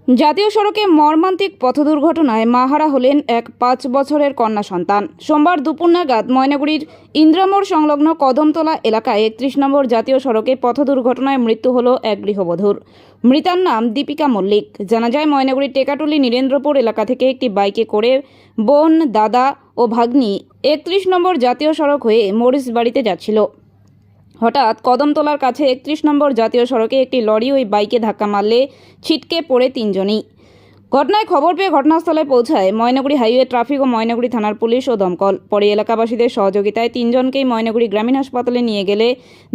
জাতীয় সড়কে মর্মান্তিক পথ দুর্ঘটনায় মাহারা হলেন এক 5 বছরের কন্যা সন্তান। সোমবার দুপুর নাগাদ ময়নাগুড়ির ইন্দ্রামোড় সংলগ্ন কদমতলা এলাকায় 31 নম্বর জাতীয় সড়কে পথ দুর্ঘটনায় মৃত্যু হল এক গৃহবধূর। মৃতার নাম দীপিকা মল্লিক। জানা যায়, ময়নাগুড়ির টেকাটুলি নীরেন্দ্রপুর এলাকা থেকে একটি বাইকে করে বোন, দাদা ও ভাগ্নি 31 নম্বর জাতীয় সড়ক হয়ে মরিচ বাড়িতে যাচ্ছিল। হঠাৎ কদমতলার কাছে 31 নম্বর জাতীয় সড়কে একটি লরি ওই বাইকে ধাক্কা মারলে ছিটকে পড়ে তিনজনই। ঘটনায় খবর পেয়ে ঘটনাস্থলে পৌঁছায় ময়নাগুড়ি হাইওয়ে ট্রাফিক ও ময়নাগুড়ি থানার পুলিশ ও দমকল। পরে এলাকাবাসীদের সহযোগিতায় তিনজনকেই ময়নাগুড়ি গ্রামীণ হাসপাতালে নিয়ে গেলে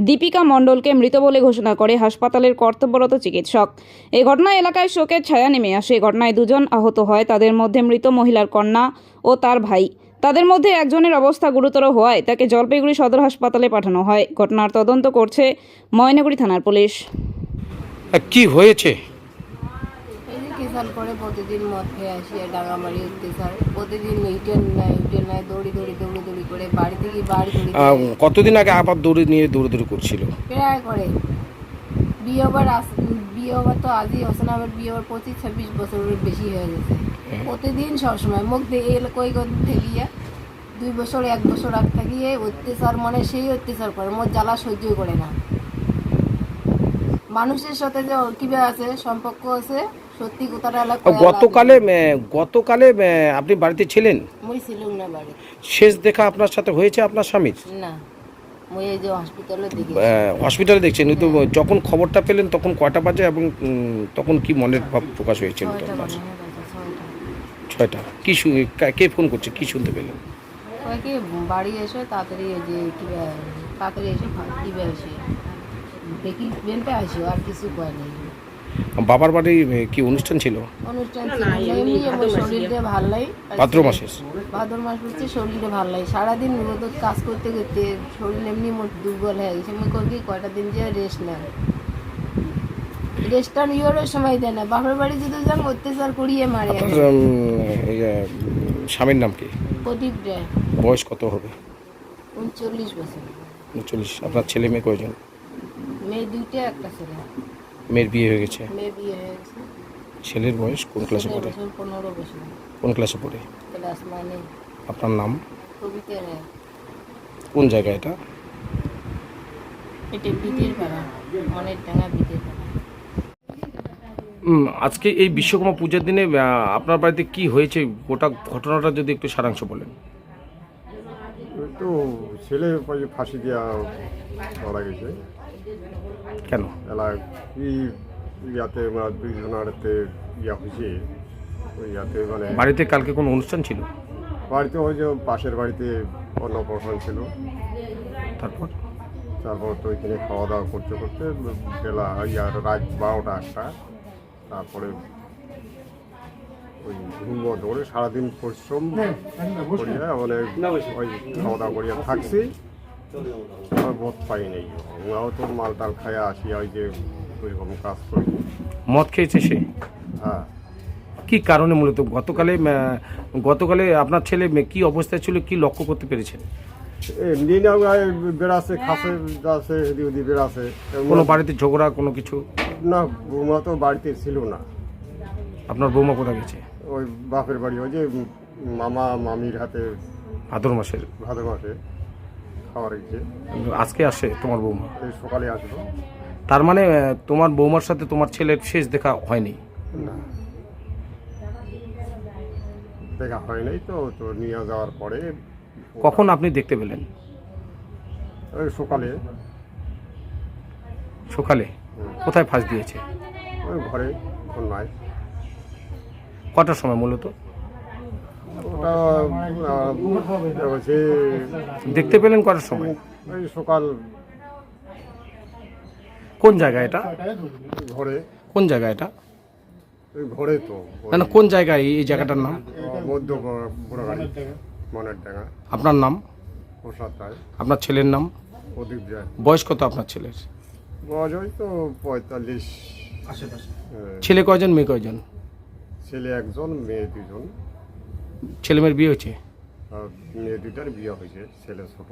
দীপিকা মণ্ডলকে মৃত বলে ঘোষণা করে হাসপাতালের কর্তব্যরত চিকিৎসক। এই ঘটনায় এলাকায় শোকের ছায়া নেমে আসে। ঘটনায় দুজন আহত হয়, তাদের মধ্যে মৃত মহিলার কন্যা ও তার ভাই। তাদের মধ্যে একজনের অবস্থা গুরুতর হওয়ায় তাকে জলপাইগুড়ি সদর হাসপাতালে পাঠানো হয়। ঘটনার তদন্ত করছে ময়নাগুড়ি থানার পুলিশ। কি হয়েছে? কিষান করে প্রতিদিন মদ খেয়ে আসি, ডাঙামারি উঠতে স্যার প্রতিদিন ইটেন নাই দৌড়ি করে বাড়ি থেকে বাড়ি কতদিন আগে আবার দৌড়ি করছিল? প্রায় করে বিয়ে হবার তো আজই হচ্ছে না, আমার বিয়ে হবার 25-26 বছরের বেশি হয়ে গেছে। প্রতিদিন সবসময় মুখ দিয়ে কই ঠেলিয়ে 2 বছর 1 বছর আগ থাকিয়ে অত্যাচার, মানে সেই অত্যাচার করে মোট জ্বালা সহ্য করে না। মানুষের সাথে যে কিভাবে আছে সম্পর্ক আছে সত্যি কথাটা এলাকা। গতকালে আপনি বাড়িতে ছিলেন? মই ছিলাম না বাড়ি। শেষ দেখা আপনার সাথে হয়েছে আপনার স্বামীর? না, মই এই যে হসপিটালে দেখছেন। তো যখন খবরটা পেলেন তখন কয়টা বাজে এবং তখন কি মনের ভাব প্রকাশ হয়েছিল? 6টা। কে ফোন করছে, কি শুনতে পেলেন? কি বাড়ি এসে তাড়াতাড়ি যে তাড়াতাড়ি এসে দিবে আসি দেখি বেনটা আসি, আর কিছু কয় নেই। বাবার বাড়ি কি অনুষ্ঠান ছিল? অনুষ্ঠান ছিল এমনি, আমার শরীরটা ভালো নাই। ভাদ্র মাস হচ্ছে, শরীরটা ভালো নাই। সারাদিন রোদ কাজ করতে করতে শরীর এমনি মোট দুর্বল হয়ে গেছে। আমি কই কয়টা দিন যে রেস্ট নেন, রেস্টটা নিয়েও সময় দেয় না। বাপের বাড়ি যদি যান অত্যাচার করিয়ে মারে। স্বামীর নাম কি? প্রদীপ রায়। বয়স কত হবে? 39 বছর। 39। আপনার ছেলে মেয়ে কয়জন? মেয়ে 2টা, একটা ছেলে। মেয়ের বিয়ে হয়ে গেছে? মেয়ে বিয়ে হয়ে গেছে। ছেলের বয়স কোন ক্লাসে পড়ে? 15 বছর। কোন ক্লাসে পড়ে? ক্লাস 9-এ। আপনার নাম? কবিতা রায়। কোন জায়গা এটা? এটা বিদের পাড়া, মনের ডাঙা বিদের পাড়া। আজকে এই বিশ্বকর্মা পূজার দিনে আপনার বাড়িতে কি হয়েছে, গোটা ঘটনাটা যদি একটু সারাংশ বলেন। তো ছেলে ফাঁসি দেওয়া মারা গেছে। কেন? ইয়াতে 2 জনারতে হয়েছে ওই ইয়াতে, মানে বাড়িতে কালকে কোনো অনুষ্ঠান ছিল? বাড়িতে ওই যে পাশের বাড়িতে অন্নপ্রাশন ছিল। তারপর তো ওইখানে খাওয়া দাওয়া করতে বেলা রাত 12টা 1টা। তারপরে ওই ঘুম ধরে সারাদিন পরিশ্রম করিয়া মানে ওই খাওয়া দাওয়া করিয়া থাকছি, মদ পাই নেই। আমরাও তো মাল টাল খাইয়া আসি, ওই যে ওইরকম কাজ করি। মদ খেয়েছে সে? হ্যাঁ। কি কারণে মূলত? গতকালে আপনার ছেলে কি অবস্থায় ছিল, কি লক্ষ্য করতে পেরেছেন? এমনি না বেড়াচ্ছে, খাসে যাচ্ছে, ওদি বেড়াচ্ছে। কোনো বাড়িতে ঝগড়া কোনো কিছু? না, বৌমা তো বাড়িতে ছিল না। আপনার বৌমা কোথায় গেছে? ওই বাপের বাড়ি, ওই যে মামা মামির হাতে ভাদ্র মাসে খাওয়ার গেছে। আজকে আসে তোমার বৌমা? এই সকালে আসবো। তার মানে তোমার বৌমার সাথে তোমার ছেলের শেষ দেখা হয়নি? না, দেখা হয় নাই। তো নিয়ে যাওয়ার পরে কখন আপনি দেখতে পেলেন? ওই সকালে। কোথায় ফাঁস দিয়েছে? ওই ঘরে নাই। কটার সময় মূলত ওটা দেখতে পেলেন? কটার সময়? ওই সকাল। কোন জায়গা এটা? ঘরে। কোন জায়গা এটা? ওই ঘরে তো। না, কোন জায়গায় এই জায়গাটার নাম? মধ্য বুড়াগাড়ি, মনের ডাঙা। আপনার নাম? প্রসাদ রায়। আপনার ছেলের নাম? প্রদীপ রায়। বয়স কত আপনার ছেলের? বয়স ওই তো 45। ছেলে কয়জন, মেয়ে কয়জন? ছেলে 1জন, মেয়ে 2জন। ছেলে মেয়ের বিয়ে হয়েছে? মেয়ে 2টার বিয়ে হয়েছে, ছেলে ছোট।